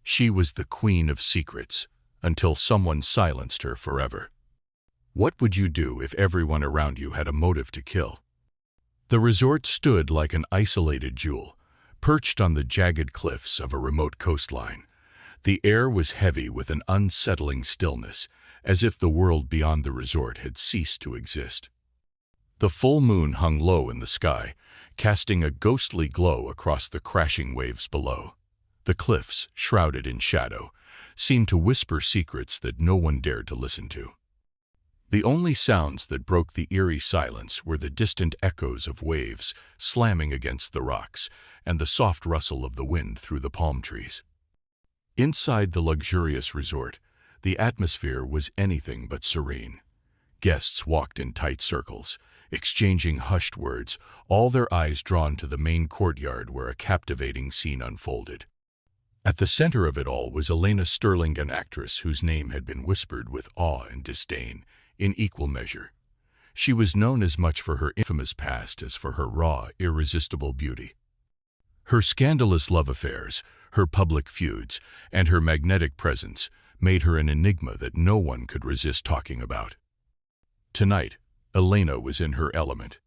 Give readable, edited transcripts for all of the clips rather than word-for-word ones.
She was the queen of secrets, until someone silenced her forever. What would you do if everyone around you had a motive to kill? The resort stood like an isolated jewel, perched on the jagged cliffs of a remote coastline. The air was heavy with an unsettling stillness, as if the world beyond the resort had ceased to exist. The full moon hung low in the sky, casting a ghostly glow across the crashing waves below. The cliffs, shrouded in shadow, seemed to whisper secrets that no one dared to listen to. The only sounds that broke the eerie silence were the distant echoes of waves slamming against the rocks and the soft rustle of the wind through the palm trees. Inside the luxurious resort, the atmosphere was anything but serene. Guests walked in tight circles, exchanging hushed words, all their eyes drawn to the main courtyard where a captivating scene unfolded. At the center of it all was Elena Sterling, an actress whose name had been whispered with awe and disdain in equal measure. She was known as much for her infamous past as for her raw, irresistible beauty. Her scandalous love affairs, her public feuds, and her magnetic presence made her an enigma that no one could resist talking about. Tonight, Elena was in her element.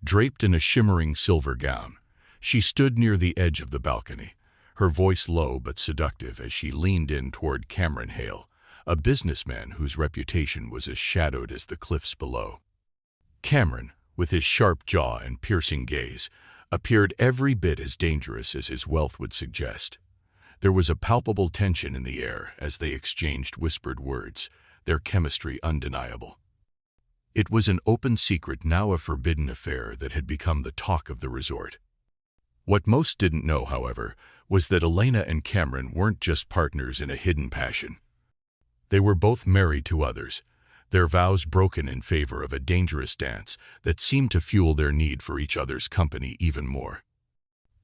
Draped in a shimmering silver gown, she stood near the edge of the balcony, her voice low but seductive as she leaned in toward Cameron Hale, a businessman whose reputation was as shadowed as the cliffs below. Cameron, with his sharp jaw and piercing gaze, appeared every bit as dangerous as his wealth would suggest. There was a palpable tension in the air as they exchanged whispered words, their chemistry undeniable. It was an open secret, now a forbidden affair that had become the talk of the resort. What most didn't know, however, was that Elena and Cameron weren't just partners in a hidden passion. They were both married to others, their vows broken in favor of a dangerous dance that seemed to fuel their need for each other's company even more.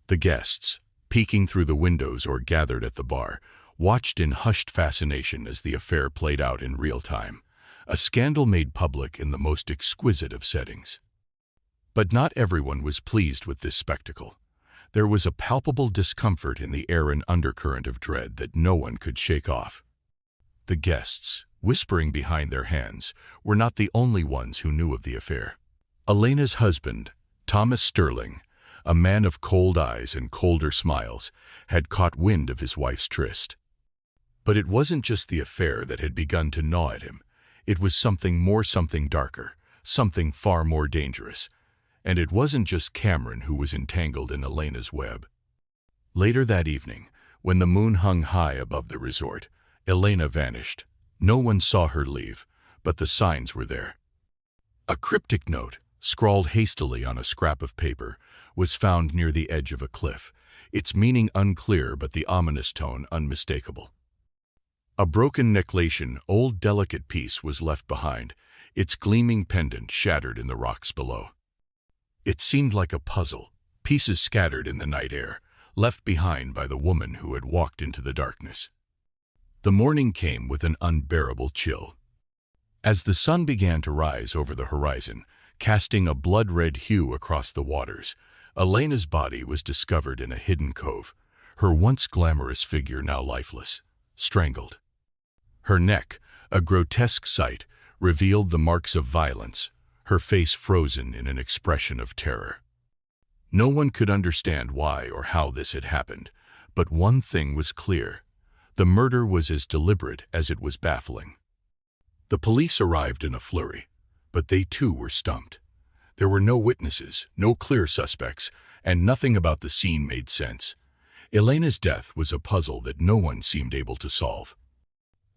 The guests, peeking through the windows or gathered at the bar, watched in hushed fascination as the affair played out in real time, a scandal made public in the most exquisite of settings. But not everyone was pleased with this spectacle. There was a palpable discomfort in the air, an undercurrent of dread that no one could shake off. The guests, whispering behind their hands, were not the only ones who knew of the affair. Elena's husband, Thomas Sterling, a man of cold eyes and colder smiles, had caught wind of his wife's tryst. But it wasn't just the affair that had begun to gnaw at him. It was something more, something darker, something far more dangerous. And it wasn't just Cameron who was entangled in Elena's web. Later that evening, when the moon hung high above the resort, Elena vanished. No one saw her leave, but the signs were there. A cryptic note, scrawled hastily on a scrap of paper, was found near the edge of a cliff, its meaning unclear but the ominous tone unmistakable. A broken necklace, old delicate piece, was left behind, its gleaming pendant shattered in the rocks below. It seemed like a puzzle, pieces scattered in the night air, left behind by the woman who had walked into the darkness. The morning came with an unbearable chill. As the sun began to rise over the horizon, casting a blood-red hue across the waters, Elena's body was discovered in a hidden cove, her once glamorous figure now lifeless, strangled. Her neck, a grotesque sight, revealed the marks of violence, her face frozen in an expression of terror. No one could understand why or how this had happened, but one thing was clear. The murder was as deliberate as it was baffling. The police arrived in a flurry, but they too were stumped. There were no witnesses, no clear suspects, and nothing about the scene made sense. Elena's death was a puzzle that no one seemed able to solve.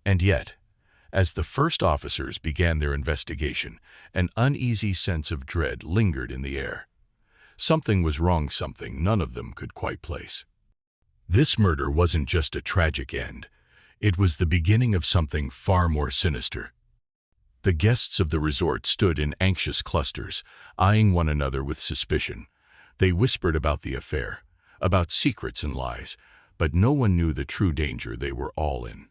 And yet, as the first officers began their investigation, an uneasy sense of dread lingered in the air. Something was wrong, something none of them could quite place. This murder wasn't just a tragic end. It was the beginning of something far more sinister. The guests of the resort stood in anxious clusters, eyeing one another with suspicion. They whispered about the affair, about secrets and lies, but no one knew the true danger they were all in.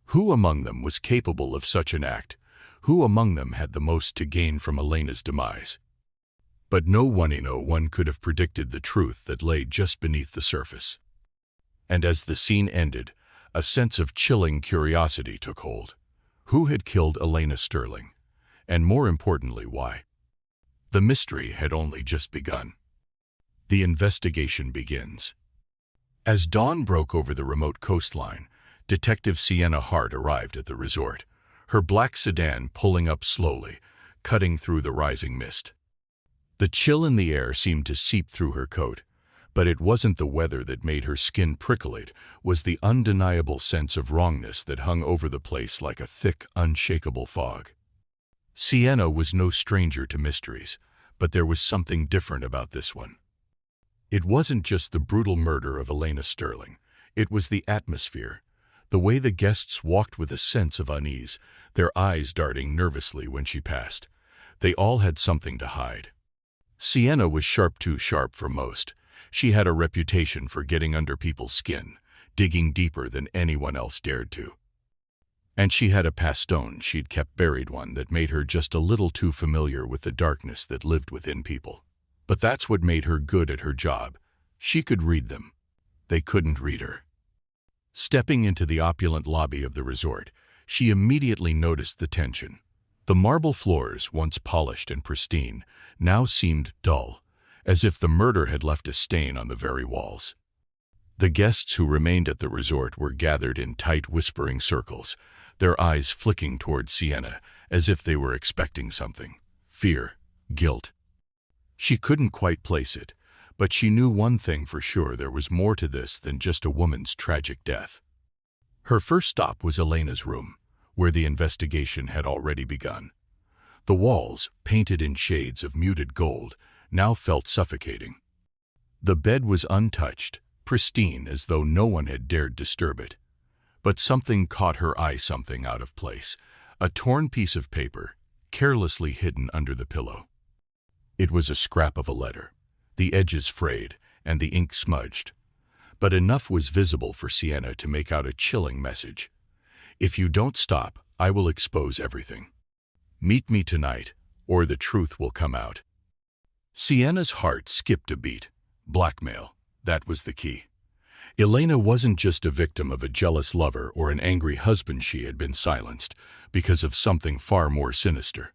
Who among them was capable of such an act? Who among them had the most to gain from Elena's demise? But no one could have predicted the truth that lay just beneath the surface. And as the scene ended, a sense of chilling curiosity took hold. Who had killed Elena Sterling? And more importantly, why? The mystery had only just begun. The investigation begins. As dawn broke over the remote coastline, Detective Sienna Hart arrived at the resort, her black sedan pulling up slowly, cutting through the rising mist. The chill in the air seemed to seep through her coat, but it wasn't the weather that made her skin prickle, it was the undeniable sense of wrongness that hung over the place like a thick, unshakable fog. Sienna was no stranger to mysteries, but there was something different about this one. It wasn't just the brutal murder of Elena Sterling, it was the atmosphere, the way the guests walked with a sense of unease, their eyes darting nervously when she passed. They all had something to hide. Sienna was too sharp for most. She had a reputation for getting under people's skin, digging deeper than anyone else dared to. And she had a pastone she'd kept buried, one that made her just a little too familiar with the darkness that lived within people. But that's what made her good at her job. She could read them. They couldn't read her. Stepping into the opulent lobby of the resort, she immediately noticed the tension. The marble floors, once polished and pristine, now seemed dull, as if the murder had left a stain on the very walls. The guests who remained at the resort were gathered in tight, whispering circles, their eyes flicking towards Sienna, as if they were expecting something. Fear, guilt. She couldn't quite place it, but she knew one thing for sure: there was more to this than just a woman's tragic death. Her first stop was Elena's room, where the investigation had already begun. The walls, painted in shades of muted gold, now felt suffocating. The bed was untouched, pristine, as though no one had dared disturb it. But something caught her eye, something out of place, a torn piece of paper, carelessly hidden under the pillow. It was a scrap of a letter, the edges frayed and the ink smudged. But enough was visible for Sienna to make out a chilling message. "If you don't stop, I will expose everything. Meet me tonight, or the truth will come out." Sienna's heart skipped a beat. Blackmail, that was the key. Elena wasn't just a victim of a jealous lover or an angry husband. She had been silenced because of something far more sinister.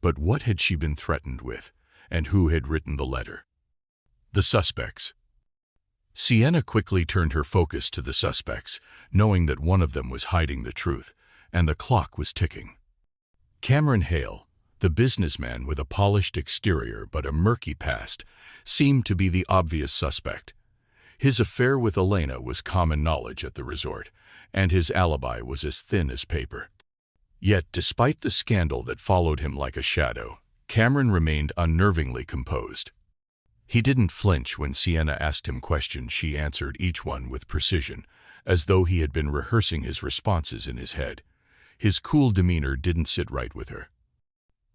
But what had she been threatened with, and who had written the letter? The suspects. Sienna quickly turned her focus to the suspects, knowing that one of them was hiding the truth, and the clock was ticking. Cameron Hale, the businessman with a polished exterior but a murky past, seemed to be the obvious suspect. His affair with Elena was common knowledge at the resort, and his alibi was as thin as paper. Yet, despite the scandal that followed him like a shadow, Cameron remained unnervingly composed. He didn't flinch when Sienna asked him questions. She answered each one with precision, as though he had been rehearsing his responses in his head. His cool demeanor didn't sit right with her.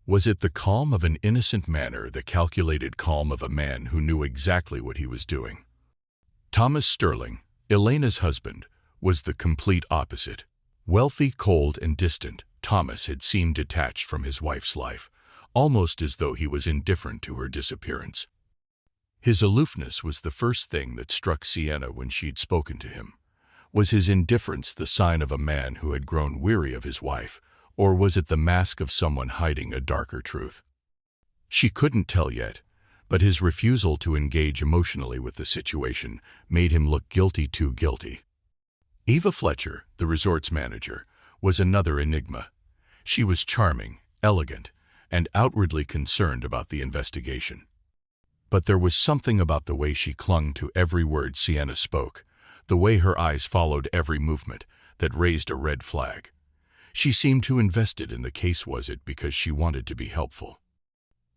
Was it the calm of an innocent man or the calculated calm of a man who knew exactly what he was doing? Thomas Sterling, Elena's husband, was the complete opposite. Wealthy, cold, and distant, Thomas had seemed detached from his wife's life, almost as though he was indifferent to her disappearance. His aloofness was the first thing that struck Sienna when she'd spoken to him. Was his indifference the sign of a man who had grown weary of his wife, or was it the mask of someone hiding a darker truth? She couldn't tell yet, but his refusal to engage emotionally with the situation made him look guilty, too guilty. Eva Fletcher, the resort's manager, was another enigma. She was charming, elegant, and outwardly concerned about the investigation. But there was something about the way she clung to every word Sienna spoke, the way her eyes followed every movement, that raised a red flag. She seemed too invested in the case. Was it because she wanted to be helpful?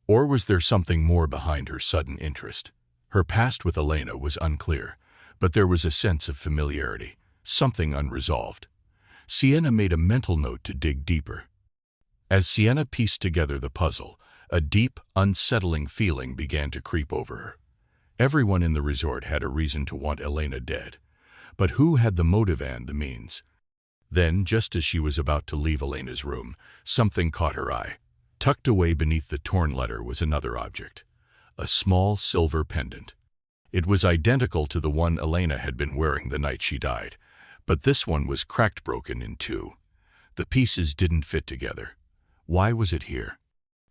Or was there something more behind her sudden interest? Her past with Elena was unclear, but there was a sense of familiarity, something unresolved. Sienna made a mental note to dig deeper. As Sienna pieced together the puzzle, a deep, unsettling feeling began to creep over her. Everyone in the resort had a reason to want Elena dead, but who had the motive and the means? Then, just as she was about to leave Elena's room, something caught her eye. Tucked away beneath the torn letter was another object, a small silver pendant. It was identical to the one Elena had been wearing the night she died, but this one was cracked, broken in two. The pieces didn't fit together. Why was it here?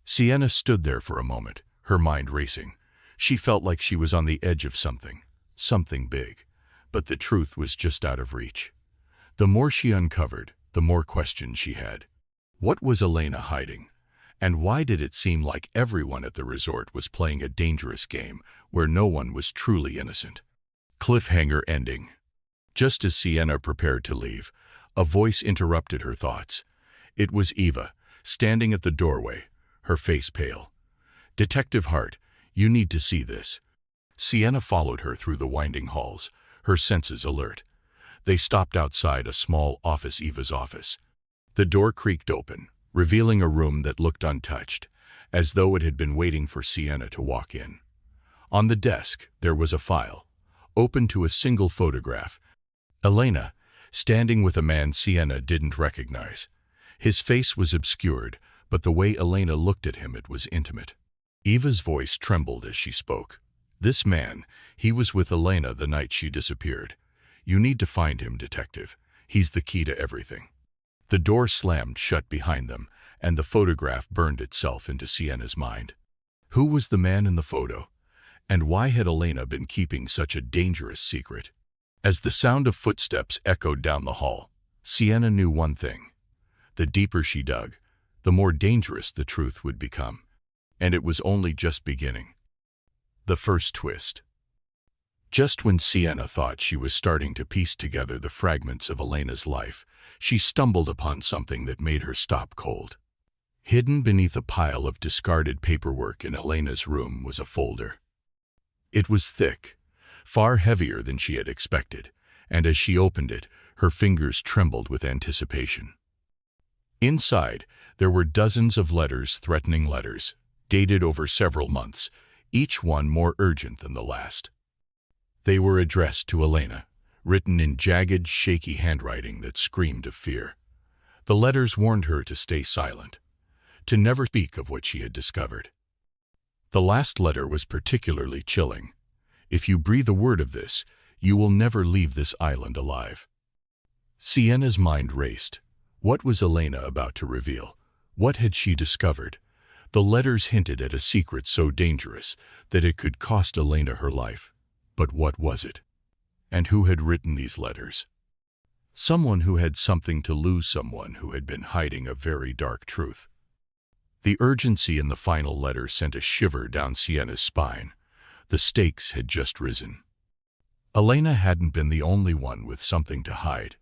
Sienna stood there for a moment, her mind racing. She felt like she was on the edge of something big, but the truth was just out of reach. The more she uncovered, the more questions she had. What was Elena hiding? And why did it seem like everyone at the resort was playing a dangerous game where no one was truly innocent? Cliffhanger ending. Just as Sienna prepared to leave, a voice interrupted her thoughts. It was Eva, standing at the doorway, her face pale. "Detective Hart, you need to see this." Sienna followed her through the winding halls, her senses alert. They stopped outside a small office, Eva's office. The door creaked open, revealing a room that looked untouched, as though it had been waiting for Sienna to walk in. On the desk, there was a file, open to a single photograph. Elena, standing with a man Sienna didn't recognize. His face was obscured, but the way Elena looked at him, it was intimate. Eva's voice trembled as she spoke. "This man, he was with Elena the night she disappeared. You need to find him, detective. He's the key to everything." The door slammed shut behind them, and the photograph burned itself into Sienna's mind. Who was the man in the photo? And why had Elena been keeping such a dangerous secret? As the sound of footsteps echoed down the hall, Sienna knew one thing. The deeper she dug, the more dangerous the truth would become. And it was only just beginning. The first twist. Just when Sienna thought she was starting to piece together the fragments of Elena's life, she stumbled upon something that made her stop cold. Hidden beneath a pile of discarded paperwork in Elena's room was a folder. It was thick, far heavier than she had expected, and as she opened it, her fingers trembled with anticipation. Inside, there were dozens of letters, threatening letters, dated over several months, each one more urgent than the last. They were addressed to Elena, written in jagged, shaky handwriting that screamed of fear. The letters warned her to stay silent, to never speak of what she had discovered. The last letter was particularly chilling. "If you breathe a word of this, you will never leave this island alive." Sienna's mind raced. What was Elena about to reveal? What had she discovered? The letters hinted at a secret so dangerous that it could cost Elena her life. But what was it? And who had written these letters? Someone who had something to lose, someone who had been hiding a very dark truth. The urgency in the final letter sent a shiver down Sienna's spine. The stakes had just risen. Elena hadn't been the only one with something to hide.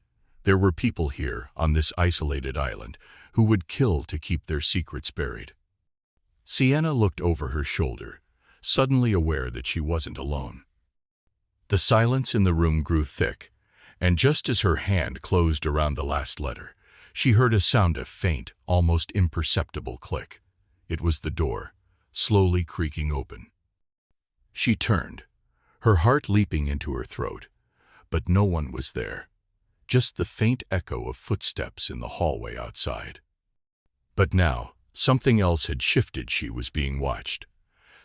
There were people here, on this isolated island, who would kill to keep their secrets buried. Sienna looked over her shoulder, suddenly aware that she wasn't alone. The silence in the room grew thick, and just as her hand closed around the last letter, she heard a sound, a faint, almost imperceptible click. It was the door, slowly creaking open. She turned, her heart leaping into her throat, but no one was there, just the faint echo of footsteps in the hallway outside. But now, something else had shifted. She was being watched.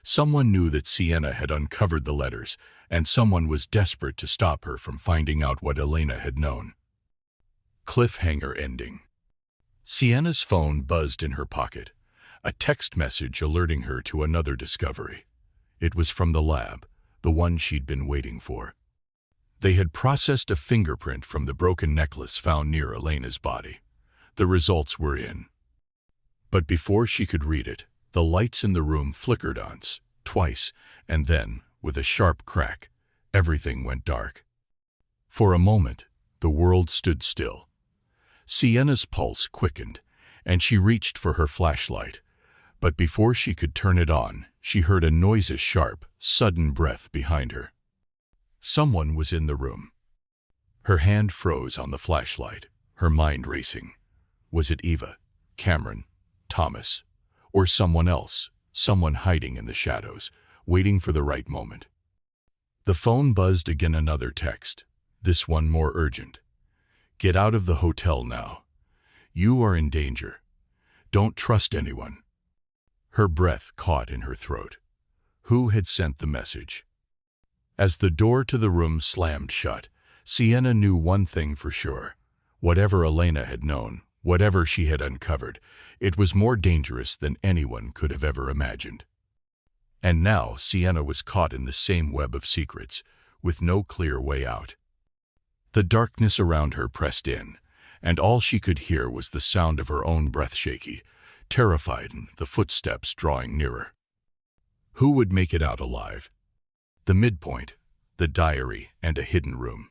Someone knew that Sienna had uncovered the letters, and someone was desperate to stop her from finding out what Elena had known. Cliffhanger ending. Sienna's phone buzzed in her pocket, a text message alerting her to another discovery. It was from the lab, the one she'd been waiting for. They had processed a fingerprint from the broken necklace found near Elena's body. The results were in. But before she could read it, the lights in the room flickered once, twice, and then, with a sharp crack, everything went dark. For a moment, the world stood still. Sienna's pulse quickened, and she reached for her flashlight. But before she could turn it on, she heard a noiseless, sharp, sudden breath behind her. Someone was in the room. Her hand froze on the flashlight, her mind racing. Was it Eva, Cameron, Thomas, or someone else, someone hiding in the shadows, waiting for the right moment? The phone buzzed again, another text, this one more urgent. "Get out of the hotel now. You are in danger. Don't trust anyone." Her breath caught in her throat. Who had sent the message? As the door to the room slammed shut, Sienna knew one thing for sure. Whatever Elena had known, whatever she had uncovered, it was more dangerous than anyone could have ever imagined. And now Sienna was caught in the same web of secrets, with no clear way out. The darkness around her pressed in, and all she could hear was the sound of her own breath shaky, terrified, and the footsteps drawing nearer. Who would make it out alive? The midpoint, the diary, and a hidden room.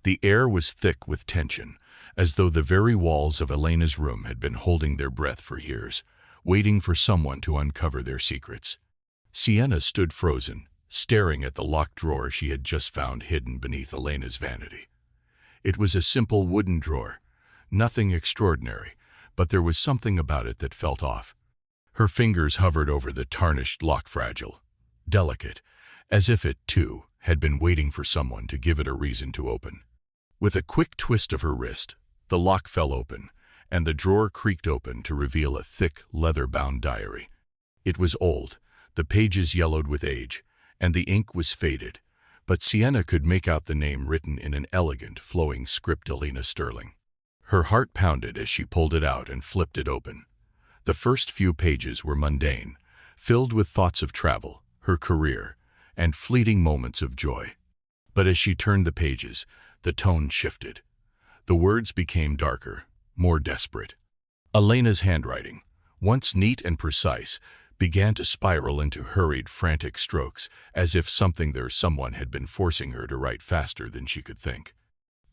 The air was thick with tension, as though the very walls of Elena's room had been holding their breath for years, waiting for someone to uncover their secrets. Sienna stood frozen, staring at the locked drawer she had just found hidden beneath Elena's vanity. It was a simple wooden drawer, nothing extraordinary, but there was something about it that felt off. Her fingers hovered over the tarnished lock, fragile, delicate, as if it, too, had been waiting for someone to give it a reason to open. With a quick twist of her wrist, the lock fell open, and the drawer creaked open to reveal a thick, leather-bound diary. It was old, the pages yellowed with age, and the ink was faded, but Sienna could make out the name written in an elegant, flowing script: Elena Sterling. Her heart pounded as she pulled it out and flipped it open. The first few pages were mundane, filled with thoughts of travel, her career, and fleeting moments of joy. But as she turned the pages, the tone shifted. The words became darker, more desperate. Elena's handwriting, once neat and precise, began to spiral into hurried, frantic strokes, as if someone had been forcing her to write faster than she could think.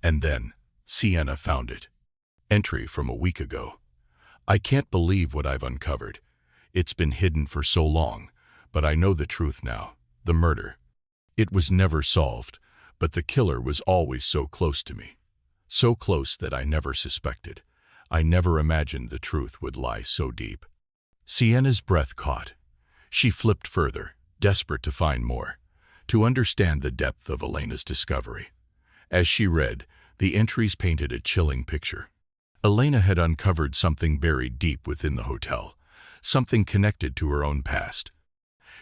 And then, Sienna found it. Entry from a week ago. I can't believe what I've uncovered. It's been hidden for so long, but I know the truth now. The murder. It was never solved, but the killer was always so close to me. So close that I never suspected. I never imagined the truth would lie so deep. Sienna's breath caught. She flipped further, desperate to find more, to understand the depth of Elena's discovery. As she read, the entries painted a chilling picture. Elena had uncovered something buried deep within the hotel, something connected to her own past.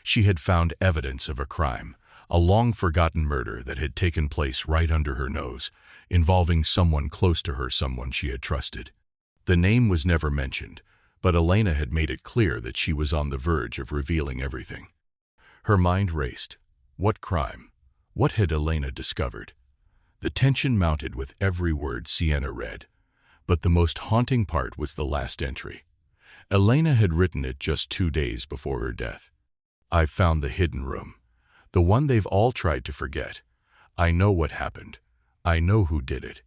She had found evidence of a crime, a long-forgotten murder that had taken place right under her nose, involving someone close to her, someone she had trusted. The name was never mentioned, but Elena had made it clear that she was on the verge of revealing everything. Her mind raced. What crime? What had Elena discovered? The tension mounted with every word Sienna read. But the most haunting part was the last entry. Elena had written it just 2 days before her death. I've found the hidden room. The one they've all tried to forget. I know what happened. I know who did it.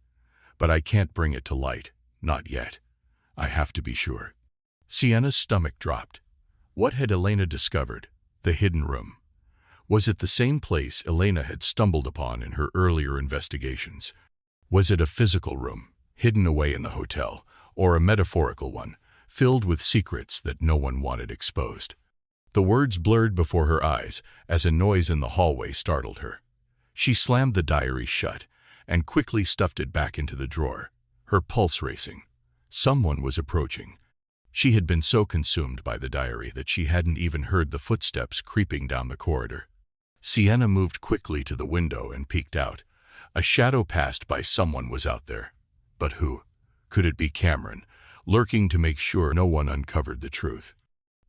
But I can't bring it to light. Not yet. I have to be sure. Sienna's stomach dropped. What had Elena discovered? The hidden room. Was it the same place Elena had stumbled upon in her earlier investigations? Was it a physical room, hidden away in the hotel, or a metaphorical one, filled with secrets that no one wanted exposed? The words blurred before her eyes as a noise in the hallway startled her. She slammed the diary shut and quickly stuffed it back into the drawer, her pulse racing. Someone was approaching. She had been so consumed by the diary that she hadn't even heard the footsteps creeping down the corridor. Sienna moved quickly to the window and peeked out. A shadow passed by. Someone was out there. But who? Could it be Cameron, lurking to make sure no one uncovered the truth?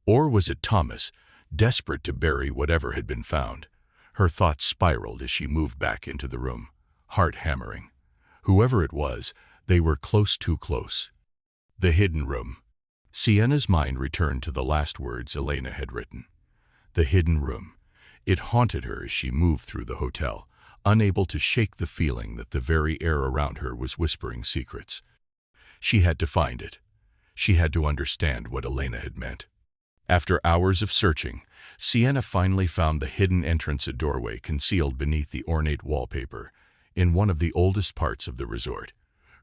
Or was it Thomas, desperate to bury whatever had been found? Her thoughts spiraled as she moved back into the room, heart hammering. Whoever it was, they were close, too close. The hidden room. Sienna's mind returned to the last words Elena had written. The hidden room. It haunted her as she moved through the hotel, unable to shake the feeling that the very air around her was whispering secrets. She had to find it. She had to understand what Elena had meant. After hours of searching, Sienna finally found the hidden entrance, a doorway concealed beneath the ornate wallpaper, in one of the oldest parts of the resort.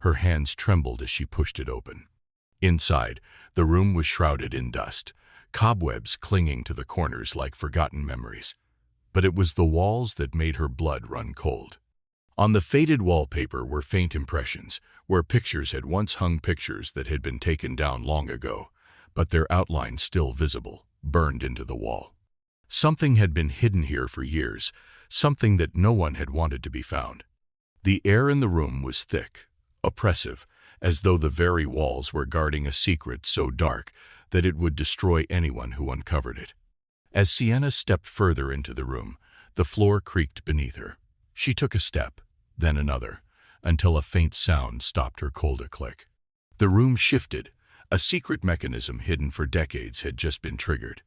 Her hands trembled as she pushed it open. Inside, the room was shrouded in dust, cobwebs clinging to the corners like forgotten memories. But it was the walls that made her blood run cold. On the faded wallpaper were faint impressions, where pictures had once hung, pictures that had been taken down long ago, but their outlines still visible, burned into the wall. Something had been hidden here for years, something that no one had wanted to be found. The air in the room was thick, oppressive, as though the very walls were guarding a secret so dark that it would destroy anyone who uncovered it. As Sienna stepped further into the room, the floor creaked beneath her. She took a step, then another, until a faint sound stopped her cold click. The room shifted. A secret mechanism hidden for decades had just been triggered.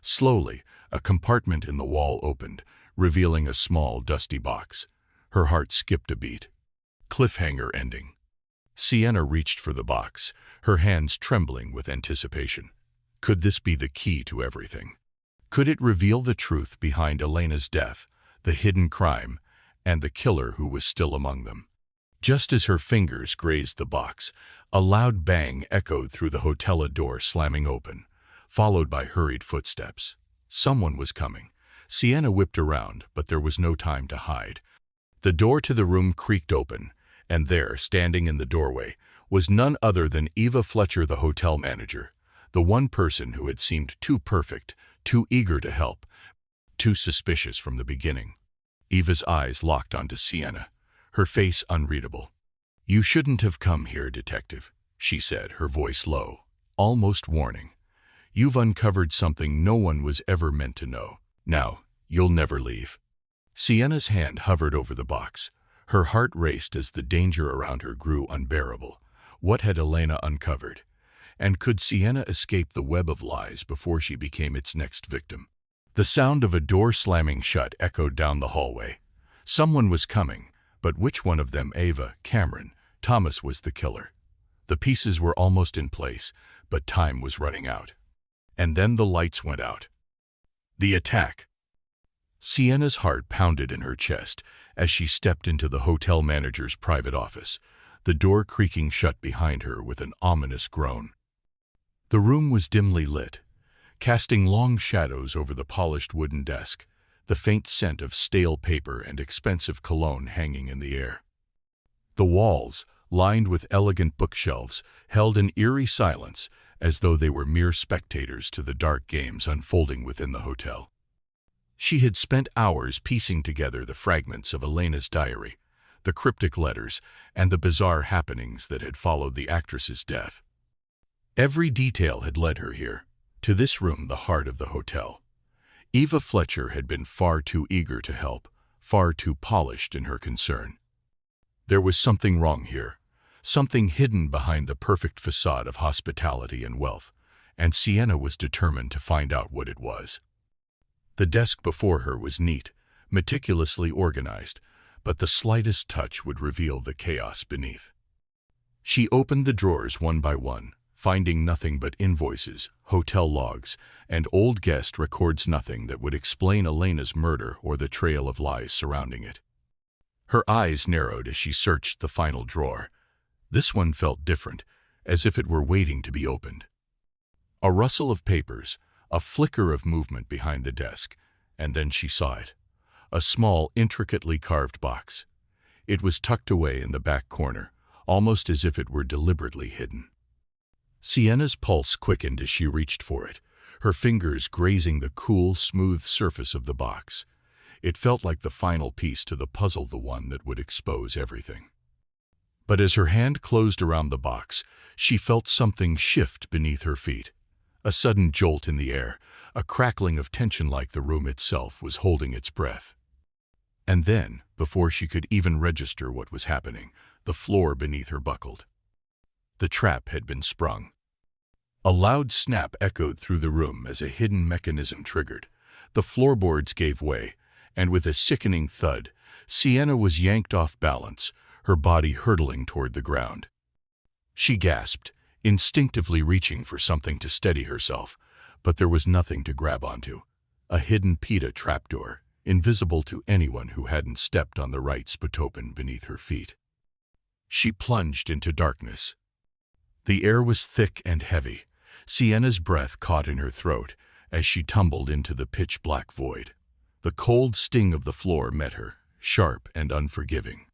Slowly, a compartment in the wall opened, revealing a small, dusty box. Her heart skipped a beat. Cliffhanger ending. Sienna reached for the box, her hands trembling with anticipation. Could this be the key to everything? Could it reveal the truth behind Elena's death, the hidden crime, and the killer who was still among them? Just as her fingers grazed the box, a loud bang echoed through the hotel door slamming open, followed by hurried footsteps. Someone was coming. Sienna whipped around, but there was no time to hide. The door to the room creaked open, and there, standing in the doorway, was none other than Eva Fletcher, the hotel manager, the one person who had seemed too perfect, too eager to help, too suspicious from the beginning. Eva's eyes locked onto Sienna, her face unreadable. "You shouldn't have come here, detective," she said, her voice low, almost warning. "You've uncovered something no one was ever meant to know. Now, you'll never leave." Sienna's hand hovered over the box. Her heart raced as the danger around her grew unbearable. What had Elena uncovered? And could Sienna escape the web of lies before she became its next victim? The sound of a door slamming shut echoed down the hallway. Someone was coming, but which one of them, Eva, Cameron, Thomas, was the killer? The pieces were almost in place, but time was running out. And then the lights went out. The attack. Sienna's heart pounded in her chest as she stepped into the hotel manager's private office, the door creaking shut behind her with an ominous groan. The room was dimly lit, casting long shadows over the polished wooden desk, the faint scent of stale paper and expensive cologne hanging in the air. The walls, lined with elegant bookshelves, held an eerie silence, as though they were mere spectators to the dark games unfolding within the hotel. She had spent hours piecing together the fragments of Elena's diary, the cryptic letters, and the bizarre happenings that had followed the actress's death. Every detail had led her here, to this room, the heart of the hotel. Eva Fletcher had been far too eager to help, far too polished in her concern. There was something wrong here, something hidden behind the perfect facade of hospitality and wealth, and Sienna was determined to find out what it was. The desk before her was neat, meticulously organized, but the slightest touch would reveal the chaos beneath. She opened the drawers one by one, finding nothing but invoices, hotel logs, and old guest records, nothing that would explain Elena's murder or the trail of lies surrounding it. Her eyes narrowed as she searched the final drawer. This one felt different, as if it were waiting to be opened. A rustle of papers, a flicker of movement behind the desk, and then she saw it. A small, intricately carved box. It was tucked away in the back corner, almost as if it were deliberately hidden. Sienna's pulse quickened as she reached for it, her fingers grazing the cool, smooth surface of the box. It felt like the final piece to the puzzle, the one that would expose everything. But as her hand closed around the box, she felt something shift beneath her feet. A sudden jolt in the air, a crackling of tension, like the room itself was holding its breath. And then, before she could even register what was happening, the floor beneath her buckled. The trap had been sprung. A loud snap echoed through the room as a hidden mechanism triggered. The floorboards gave way, and with a sickening thud, Sienna was yanked off balance, her body hurtling toward the ground. She gasped, instinctively reaching for something to steady herself, but there was nothing to grab onto. A hidden pita trapdoor, invisible to anyone who hadn't stepped on the right spot, open beneath her feet. She plunged into darkness. The air was thick and heavy. Sienna's breath caught in her throat as she tumbled into the pitch-black void. The cold sting of the floor met her, sharp and unforgiving.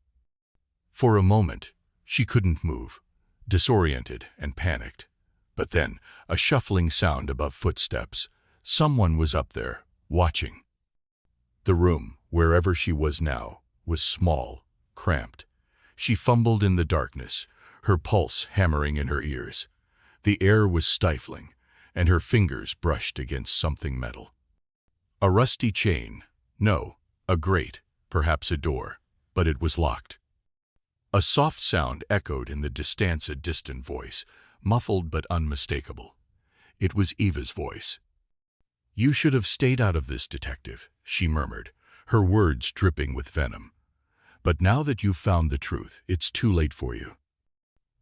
For a moment, she couldn't move, disoriented and panicked. But then, a shuffling sound above footsteps. Someone was up there, watching. The room, wherever she was now, was small, cramped. She fumbled in the darkness, her pulse hammering in her ears. The air was stifling, and her fingers brushed against something metal. A rusty chain. No, a grate, perhaps a door, but it was locked. A soft sound echoed in the distance, a distant voice, muffled but unmistakable. It was Eva's voice. "You should have stayed out of this, detective," she murmured, her words dripping with venom. "But now that you've found the truth, it's too late for you."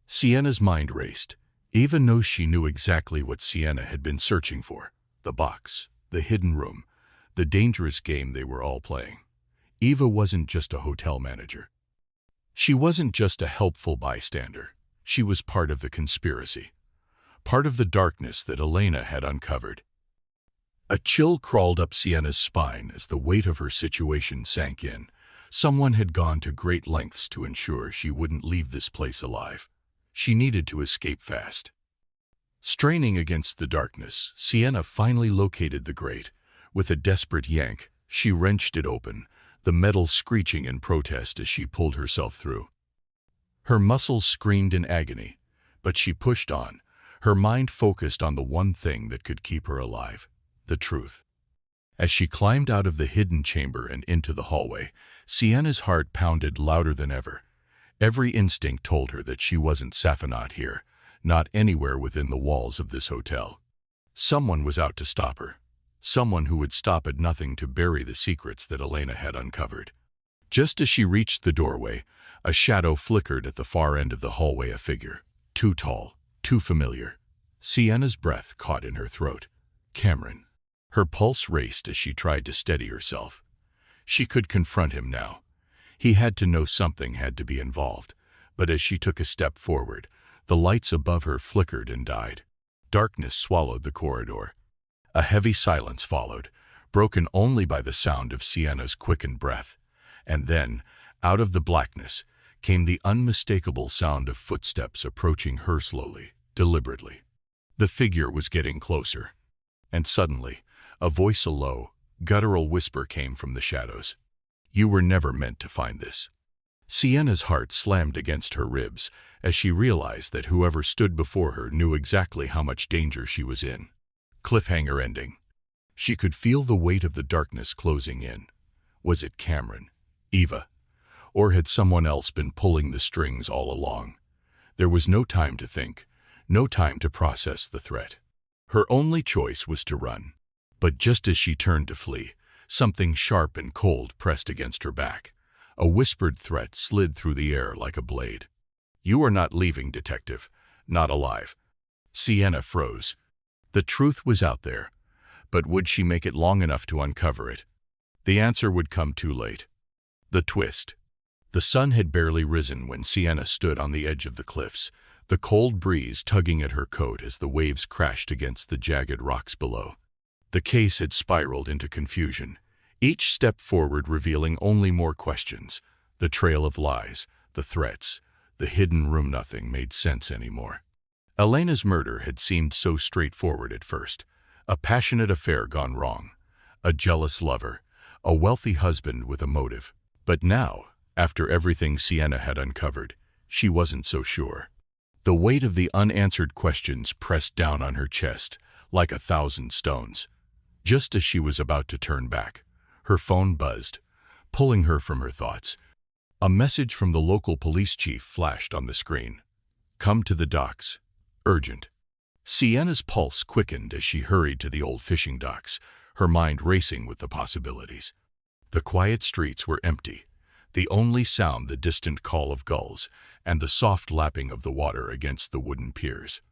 Sienna's mind raced. Eva knows she knew exactly what Sienna had been searching for. The box, the hidden room, the dangerous game they were all playing. Eva wasn't just a hotel manager. She wasn't just a helpful bystander. She was part of the conspiracy. Part of the darkness that Elena had uncovered. A chill crawled up Sienna's spine as the weight of her situation sank in. Someone had gone to great lengths to ensure she wouldn't leave this place alive. She needed to escape fast. Straining against the darkness, Sienna finally located the grate. With a desperate yank, she wrenched it open, the metal screeching in protest as she pulled herself through. Her muscles screamed in agony, but she pushed on, her mind focused on the one thing that could keep her alive, the truth. As she climbed out of the hidden chamber and into the hallway, Sienna's heart pounded louder than ever. Every instinct told her that she wasn't safe, not here, not anywhere within the walls of this hotel. Someone was out to stop her. Someone who would stop at nothing to bury the secrets that Elena had uncovered. Just as she reached the doorway, a shadow flickered at the far end of the hallway, a figure. Too tall, too familiar. Sienna's breath caught in her throat. Cameron. Her pulse raced as she tried to steady herself. She could confront him now. He had to know something had to be involved. But as she took a step forward, the lights above her flickered and died. Darkness swallowed the corridor. A heavy silence followed, broken only by the sound of Sienna's quickened breath. And then, out of the blackness, came the unmistakable sound of footsteps approaching her slowly, deliberately. The figure was getting closer. And suddenly, a voice, a low, guttural whisper came from the shadows. "You were never meant to find this." Sienna's heart slammed against her ribs as she realized that whoever stood before her knew exactly how much danger she was in. Cliffhanger ending. She could feel the weight of the darkness closing in. Was it Cameron? Eva? Or had someone else been pulling the strings all along? There was no time to think, no time to process the threat. Her only choice was to run. But just as she turned to flee, something sharp and cold pressed against her back. A whispered threat slid through the air like a blade. "You are not leaving, detective. Not alive." Sienna froze. The truth was out there, but would she make it long enough to uncover it? The answer would come too late. The twist. The sun had barely risen when Sienna stood on the edge of the cliffs, the cold breeze tugging at her coat as the waves crashed against the jagged rocks below. The case had spiraled into confusion, each step forward revealing only more questions. The trail of lies, the threats, the hidden room. Nothing made sense anymore. Elena's murder had seemed so straightforward at first. A passionate affair gone wrong. A jealous lover. A wealthy husband with a motive. But now, after everything Sienna had uncovered, she wasn't so sure. The weight of the unanswered questions pressed down on her chest, like 1,000 stones. Just as she was about to turn back, her phone buzzed, pulling her from her thoughts. A message from the local police chief flashed on the screen. "Come to the docks. Urgent." Sienna's pulse quickened as she hurried to the old fishing docks, her mind racing with the possibilities. The quiet streets were empty, the only sound the distant call of gulls and the soft lapping of the water against the wooden piers.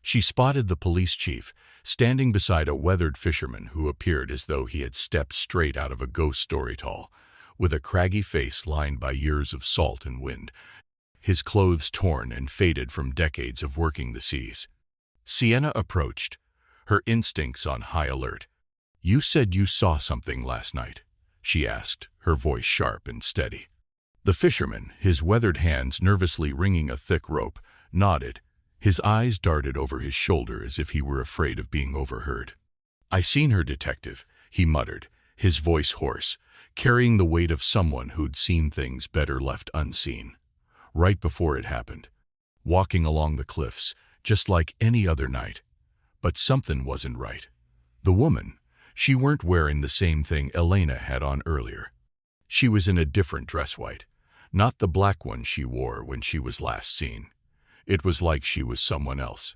She spotted the police chief, standing beside a weathered fisherman who appeared as though he had stepped straight out of a ghost story tale, with a craggy face lined by years of salt and wind, his clothes torn and faded from decades of working the seas. Sienna approached, her instincts on high alert. "You said you saw something last night," she asked, her voice sharp and steady. The fisherman, his weathered hands nervously wringing a thick rope, nodded. His eyes darted over his shoulder as if he were afraid of being overheard. "I seen her, detective," he muttered, his voice hoarse, carrying the weight of someone who'd seen things better left unseen. Right before it happened, walking along the cliffs, just like any other night. But something wasn't right. The woman, she weren't wearing the same thing Elena had on earlier. She was in a different dress, white, not the black one she wore when she was last seen. It was like she was someone else.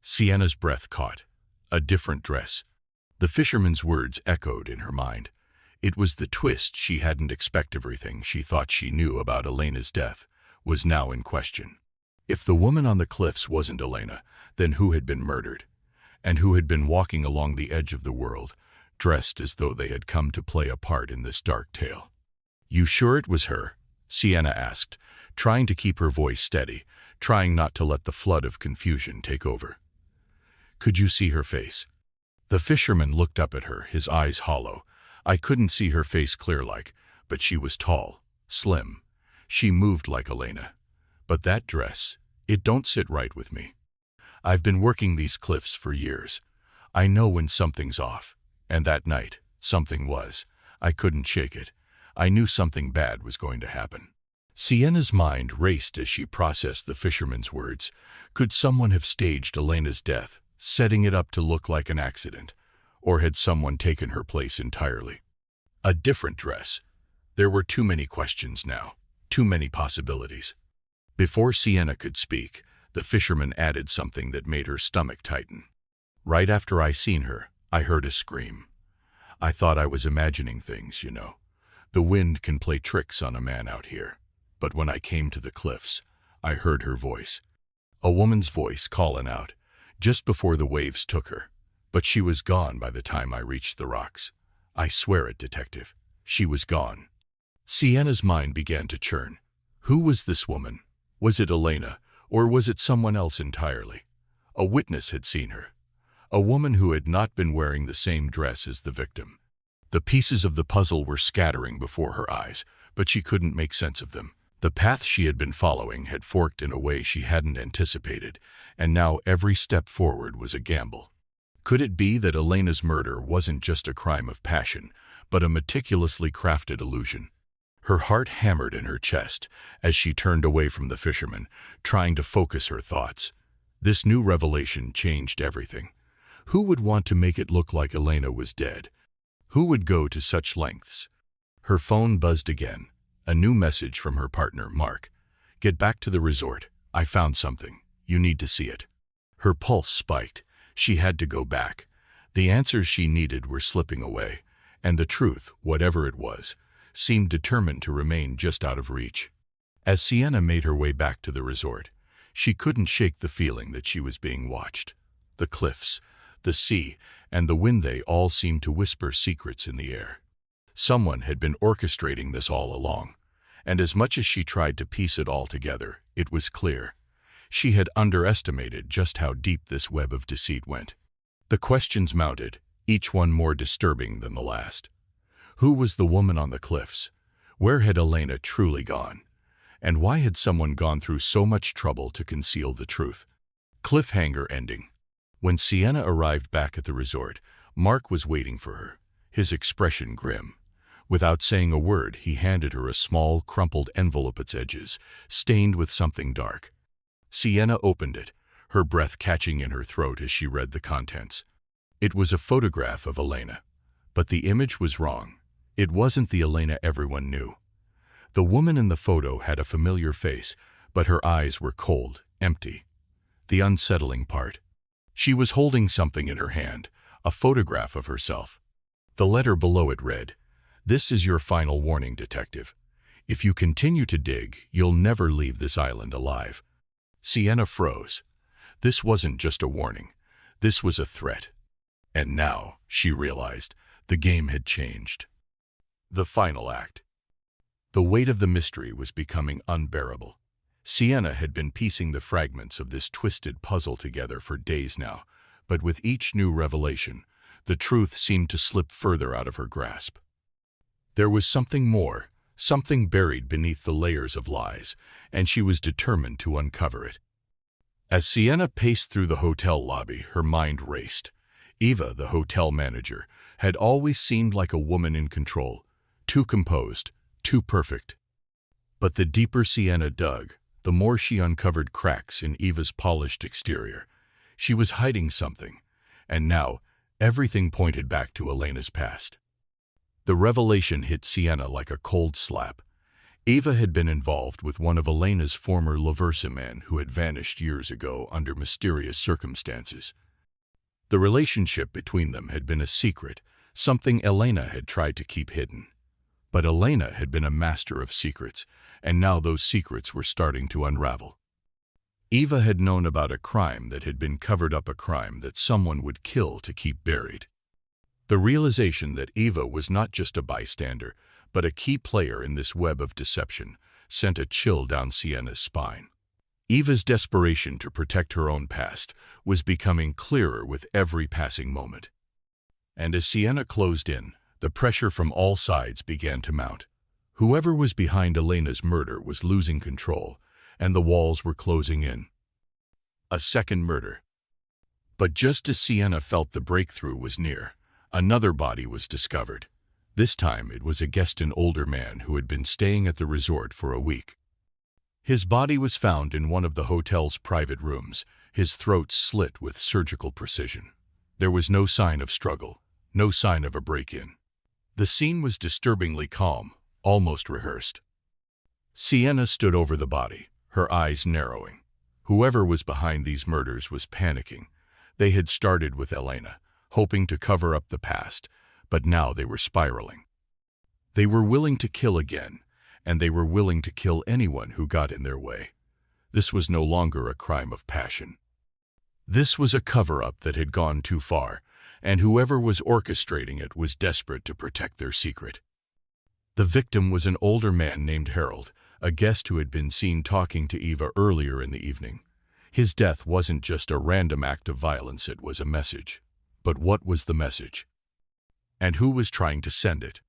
Sienna's breath caught. A different dress. The fisherman's words echoed in her mind. It was the twist she hadn't expected. Everything she thought she knew about Elena's death was now in question. If the woman on the cliffs wasn't Elena, then who had been murdered? And who had been walking along the edge of the world, dressed as though they had come to play a part in this dark tale? "You sure it was her?" Sienna asked, trying to keep her voice steady, trying not to let the flood of confusion take over. "Could you see her face?" The fisherman looked up at her, his eyes hollow. "I couldn't see her face clear like, but she was tall, slim. She moved like Elena. But that dress, it don't sit right with me. I've been working these cliffs for years. I know when something's off. And that night, something was. I couldn't shake it. I knew something bad was going to happen." Sienna's mind raced as she processed the fisherman's words. Could someone have staged Elena's death, setting it up to look like an accident? Or had someone taken her place entirely? A different dress. There were too many questions now, too many possibilities. Before Sienna could speak, the fisherman added something that made her stomach tighten. "Right after I seen her, I heard a scream. I thought I was imagining things, you know. The wind can play tricks on a man out here. But when I came to the cliffs, I heard her voice. A woman's voice calling out, just before the waves took her. But she was gone by the time I reached the rocks. I swear it, detective. She was gone." Sienna's mind began to churn. Who was this woman? Was it Elena, or was it someone else entirely? A witness had seen her. A woman who had not been wearing the same dress as the victim. The pieces of the puzzle were scattering before her eyes, but she couldn't make sense of them. The path she had been following had forked in a way she hadn't anticipated, and now every step forward was a gamble. Could it be that Elena's murder wasn't just a crime of passion, but a meticulously crafted illusion? Her heart hammered in her chest as she turned away from the fisherman, trying to focus her thoughts. This new revelation changed everything. Who would want to make it look like Elena was dead? Who would go to such lengths? Her phone buzzed again. A new message from her partner, Mark. "Get back to the resort. I found something. You need to see it." Her pulse spiked. She had to go back. The answers she needed were slipping away, and the truth, whatever it was, seemed determined to remain just out of reach. As Sienna made her way back to the resort, she couldn't shake the feeling that she was being watched. The cliffs, the sea, and the wind, they all seemed to whisper secrets in the air. Someone had been orchestrating this all along, and as much as she tried to piece it all together, it was clear. She had underestimated just how deep this web of deceit went. The questions mounted, each one more disturbing than the last. Who was the woman on the cliffs? Where had Elena truly gone? And why had someone gone through so much trouble to conceal the truth? Cliffhanger ending. When Sienna arrived back at the resort, Mark was waiting for her, his expression grim. Without saying a word, he handed her a small, crumpled envelope, its edges stained with something dark. Sienna opened it, her breath catching in her throat as she read the contents. It was a photograph of Elena. But the image was wrong. It wasn't the Elena everyone knew. The woman in the photo had a familiar face, but her eyes were cold, empty. The unsettling part. She was holding something in her hand, a photograph of herself. The letter below it read, "This is your final warning, detective. If you continue to dig, you'll never leave this island alive." Sienna froze. This wasn't just a warning. This was a threat. And now, she realized, the game had changed. The final act. The weight of the mystery was becoming unbearable. Sienna had been piecing the fragments of this twisted puzzle together for days now, but with each new revelation, the truth seemed to slip further out of her grasp. There was something more, something buried beneath the layers of lies, and she was determined to uncover it. As Sienna paced through the hotel lobby, her mind raced. Eva, the hotel manager, had always seemed like a woman in control, too composed, too perfect. But the deeper Sienna dug, the more she uncovered cracks in Eva's polished exterior. She was hiding something, and now everything pointed back to Elena's past. The revelation hit Sienna like a cold slap. Eva had been involved with one of Elena's former lovers, a man who had vanished years ago under mysterious circumstances. The relationship between them had been a secret, something Elena had tried to keep hidden. But Elena had been a master of secrets, and now those secrets were starting to unravel. Eva had known about a crime that had been covered up, a crime that someone would kill to keep buried. The realization that Eva was not just a bystander, but a key player in this web of deception, sent a chill down Sienna's spine. Eva's desperation to protect her own past was becoming clearer with every passing moment. And as Sienna closed in, the pressure from all sides began to mount. Whoever was behind Elena's murder was losing control, and the walls were closing in. A second murder. But just as Sienna felt the breakthrough was near, another body was discovered. This time it was a guest, an older man who had been staying at the resort for a week. His body was found in one of the hotel's private rooms, his throat slit with surgical precision. There was no sign of struggle, no sign of a break-in. The scene was disturbingly calm, almost rehearsed. Sienna stood over the body, her eyes narrowing. Whoever was behind these murders was panicking. They had started with Elena, hoping to cover up the past, but now they were spiraling. They were willing to kill again, and they were willing to kill anyone who got in their way. This was no longer a crime of passion. This was a cover-up that had gone too far, and whoever was orchestrating it was desperate to protect their secret. The victim was an older man named Harold, a guest who had been seen talking to Eva earlier in the evening. His death wasn't just a random act of violence, it was a message. But what was the message? And who was trying to send it?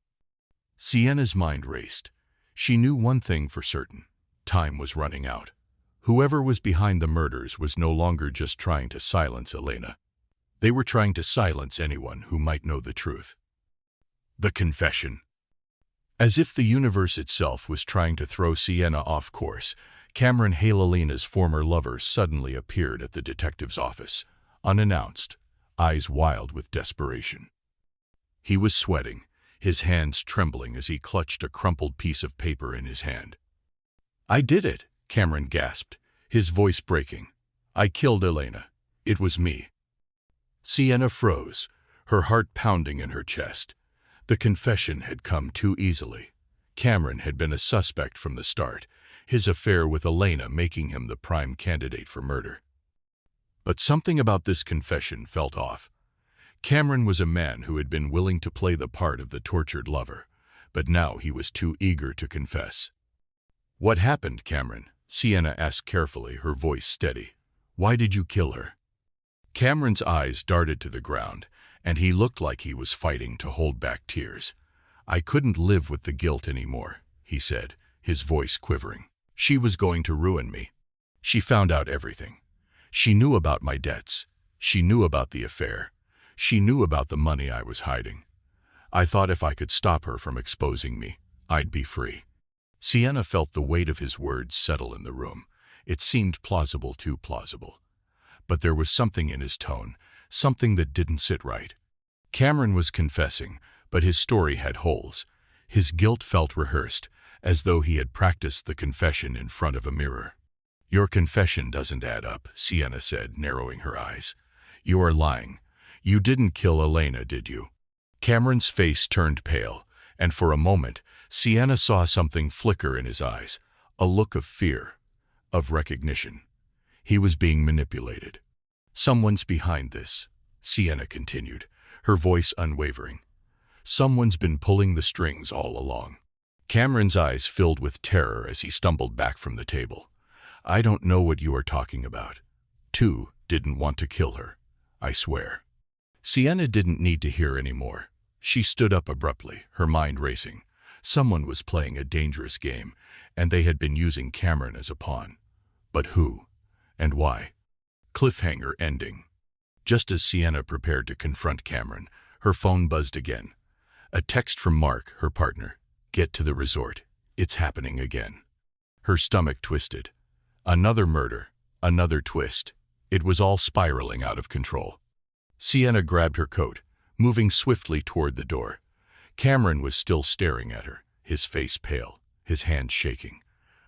Sienna's mind raced. She knew one thing for certain. Time was running out. Whoever was behind the murders was no longer just trying to silence Elena. They were trying to silence anyone who might know the truth. The confession. As if the universe itself was trying to throw Sienna off course, Cameron Hale, Elena's former lover, suddenly appeared at the detective's office, unannounced, eyes wild with desperation. He was sweating, his hands trembling as he clutched a crumpled piece of paper in his hand. "I did it," Cameron gasped, his voice breaking. "I killed Elena. It was me." Sienna froze, her heart pounding in her chest. The confession had come too easily. Cameron had been a suspect from the start, his affair with Elena making him the prime candidate for murder. But something about this confession felt off. Cameron was a man who had been willing to play the part of the tortured lover, but now he was too eager to confess. "What happened, Cameron?" Sienna asked carefully, her voice steady. "Why did you kill her?" Cameron's eyes darted to the ground, and he looked like he was fighting to hold back tears. "I couldn't live with the guilt anymore," he said, his voice quivering. "She was going to ruin me. She found out everything. She knew about my debts. She knew about the affair. She knew about the money I was hiding. I thought if I could stop her from exposing me, I'd be free." Sienna felt the weight of his words settle in the room. It seemed plausible, too plausible. But there was something in his tone, something that didn't sit right. Cameron was confessing, but his story had holes. His guilt felt rehearsed, as though he had practiced the confession in front of a mirror. "Your confession doesn't add up," Sienna said, narrowing her eyes. "You are lying. You didn't kill Elena, did you?" Cameron's face turned pale, and for a moment, Sienna saw something flicker in his eyes, a look of fear, of recognition. He was being manipulated. "Someone's behind this," Sienna continued, her voice unwavering. "Someone's been pulling the strings all along." Cameron's eyes filled with terror as he stumbled back from the table. "I don't know what you are talking about. Two didn't want to kill her, I swear." Sienna didn't need to hear any more. She stood up abruptly, her mind racing. Someone was playing a dangerous game, and they had been using Cameron as a pawn. But who? And why? Cliffhanger ending. Just as Sienna prepared to confront Cameron, her phone buzzed again. A text from Mark, her partner. Get to the resort. It's happening again. Her stomach twisted. Another murder, another twist. It was all spiraling out of control. Sienna grabbed her coat, moving swiftly toward the door. Cameron was still staring at her, his face pale, his hands shaking.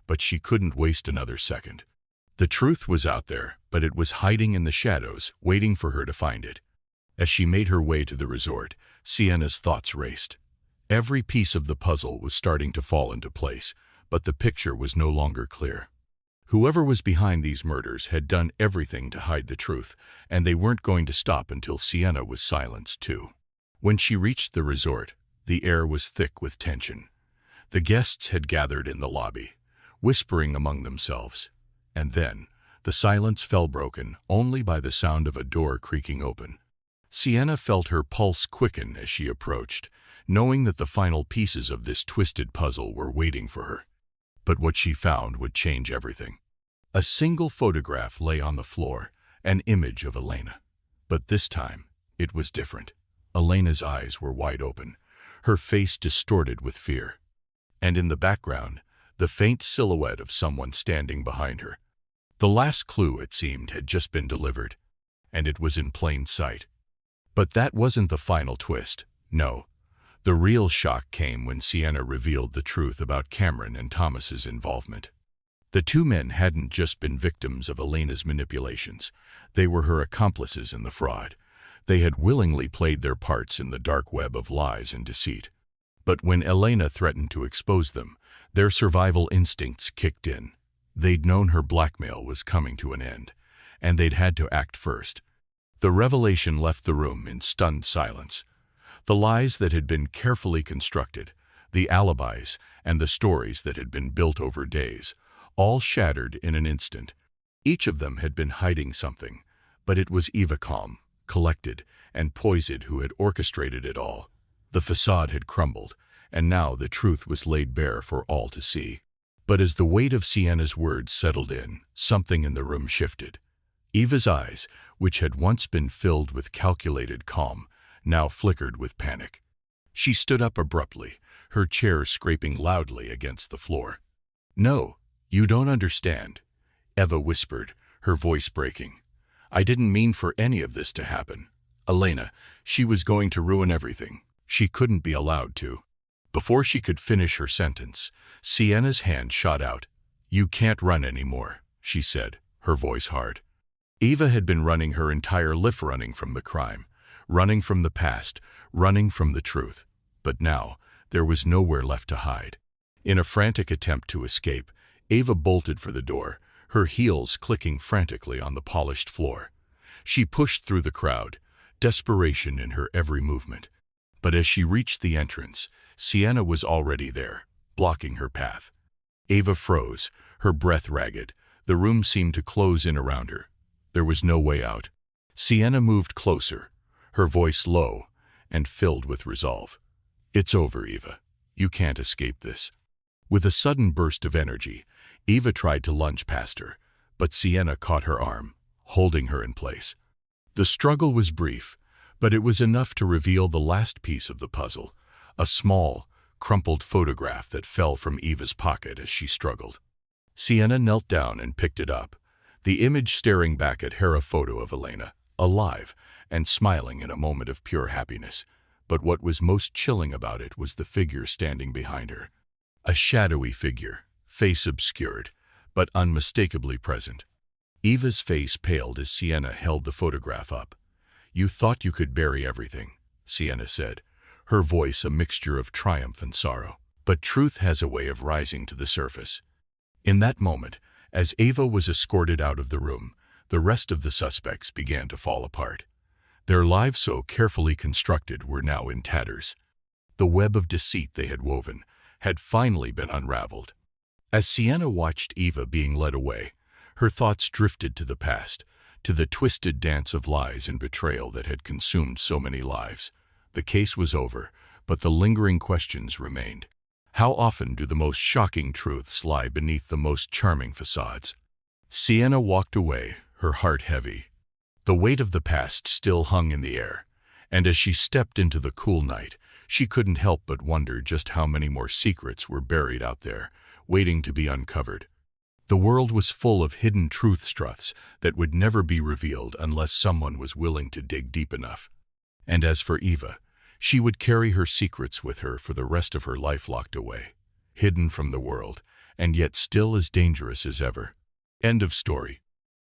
But she couldn't waste another second. The truth was out there, but it was hiding in the shadows, waiting for her to find it. As she made her way to the resort, Sienna's thoughts raced. Every piece of the puzzle was starting to fall into place, but the picture was no longer clear. Whoever was behind these murders had done everything to hide the truth, and they weren't going to stop until Sienna was silenced too. When she reached the resort, the air was thick with tension. The guests had gathered in the lobby, whispering among themselves. And then, the silence fell broken only by the sound of a door creaking open. Sienna felt her pulse quicken as she approached, knowing that the final pieces of this twisted puzzle were waiting for her. But what she found would change everything. A single photograph lay on the floor, an image of Elena. But this time, it was different. Elena's eyes were wide open, her face distorted with fear. And in the background, the faint silhouette of someone standing behind her. The last clue, it seemed, had just been delivered, and it was in plain sight. But that wasn't the final twist, no. The real shock came when Sienna revealed the truth about Cameron and Thomas's involvement. The two men hadn't just been victims of Elena's manipulations. They were her accomplices in the fraud. They had willingly played their parts in the dark web of lies and deceit. But when Elena threatened to expose them, their survival instincts kicked in. They'd known her blackmail was coming to an end, and they'd had to act first. The revelation left the room in stunned silence. The lies that had been carefully constructed, the alibis, and the stories that had been built over days, all shattered in an instant. Each of them had been hiding something, but it was Eva, calm, collected, and poised, who had orchestrated it all. The facade had crumbled, and now the truth was laid bare for all to see. But as the weight of Sienna's words settled in, something in the room shifted. Eva's eyes, which had once been filled with calculated calm, now flickered with panic. She stood up abruptly, her chair scraping loudly against the floor. "No, you don't understand," Eva whispered, her voice breaking. "I didn't mean for any of this to happen. Elena, she was going to ruin everything. She couldn't be allowed to." Before she could finish her sentence, Sienna's hand shot out. "You can't run anymore," she said, her voice hard. Eva had been running her entire life, running from the crime, running from the past, running from the truth. But now, there was nowhere left to hide. In a frantic attempt to escape, Eva bolted for the door, her heels clicking frantically on the polished floor. She pushed through the crowd, desperation in her every movement. But as she reached the entrance, Sienna was already there, blocking her path. Eva froze, her breath ragged. The room seemed to close in around her. There was no way out. Sienna moved closer, her voice low and filled with resolve. "It's over, Eva. You can't escape this." With a sudden burst of energy, Eva tried to lunge past her, but Sienna caught her arm, holding her in place. The struggle was brief, but it was enough to reveal the last piece of the puzzle, a small, crumpled photograph that fell from Eva's pocket as she struggled. Sienna knelt down and picked it up, the image staring back at her, a photo of Elena, alive and smiling in a moment of pure happiness. But what was most chilling about it was the figure standing behind her. A shadowy figure, face obscured, but unmistakably present. Eva's face paled as Sienna held the photograph up. "You thought you could bury everything," Sienna said, her voice a mixture of triumph and sorrow. "But truth has a way of rising to the surface." In that moment, as Eva was escorted out of the room, the rest of the suspects began to fall apart. Their lives, so carefully constructed, were now in tatters. The web of deceit they had woven had finally been unraveled. As Sienna watched Eva being led away, her thoughts drifted to the past, to the twisted dance of lies and betrayal that had consumed so many lives. The case was over, but the lingering questions remained. How often do the most shocking truths lie beneath the most charming facades? Sienna walked away, her heart heavy. The weight of the past still hung in the air, and as she stepped into the cool night, She couldn't help but wonder just how many more secrets were buried out there, waiting to be uncovered. The world was full of hidden truths that would never be revealed unless someone was willing to dig deep enough. And as for Eva, she would carry her secrets with her for the rest of her life, locked away, hidden from the world, and yet still as dangerous as ever. End of story.